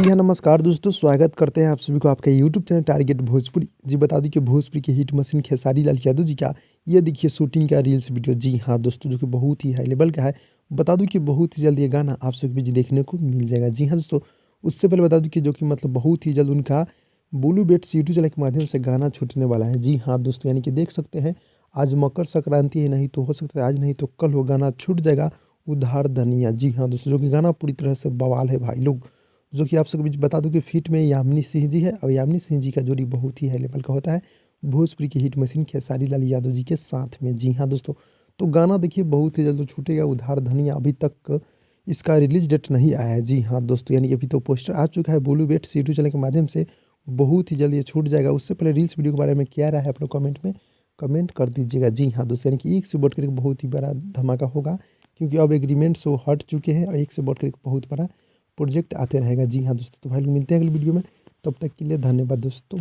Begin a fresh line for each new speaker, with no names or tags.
जी हाँ, नमस्कार दोस्तों, स्वागत करते हैं आप सभी को आपके यूट्यूब चैनल टारगेट भोजपुरी। जी बता दूं कि भोजपुरी के हिट मशीन खेसारी लाल यादव जी का ये देखिए शूटिंग का रील्स वीडियो। जी हाँ दोस्तों, जो कि बहुत ही हाई लेवल का है। बता दूं कि बहुत ही जल्द ये गाना आप सभी को देखने को मिल जाएगा। जी हाँ दोस्तों, उससे पहले बता दूं कि जो कि मतलब बहुत ही जल्द उनका बुलू बेट्स यूट्यूब चैनल के माध्यम से गाना छूटने वाला है। जी हाँ दोस्तों, यानी कि देख सकते हैं आज मकर संक्रांति है, नहीं तो हो सकता है आज नहीं तो कल वो गाना छूट जाएगा, उधार धनिया। जी हाँ दोस्तों, जो कि गाना पूरी तरह से बवाल है भाई लोग। जो कि आप सबके बीच बता दूं कि फीट में यामिनी सिंह जी है, और यामिनी सिंह जी का जोड़ी बहुत ही हाई लेवल का होता है भोजपुरी की हिट मशीन खेसारी लाल यादव जी के साथ में। जी हाँ दोस्तों, तो गाना देखिए बहुत ही जल्द छूटेगा, उधार धनिया। अभी तक इसका रिलीज डेट नहीं आया है। जी हाँ दोस्तों, यानी कि अभी तो पोस्टर आ चुका है बोलू बेट यूट्यूब चैनल के माध्यम से। बहुत ही जल्द ये छूट जाएगा। उससे पहले रील्स वीडियो के बारे में क्या रहा है आप लोग कमेंट में कमेंट कर दीजिएगा। जी हाँ दोस्तों, यानी कि एक से बढ़कर एक बहुत ही बड़ा धमाका होगा, क्योंकि अब एग्रीमेंट्स वो हट चुके हैं और एक से बढ़कर एक बहुत बड़ा प्रोजेक्ट आते रहेगा। जी हाँ दोस्तों, तो भाई लोग मिलते हैं अगली वीडियो में। तब तक के लिए धन्यवाद दोस्तों।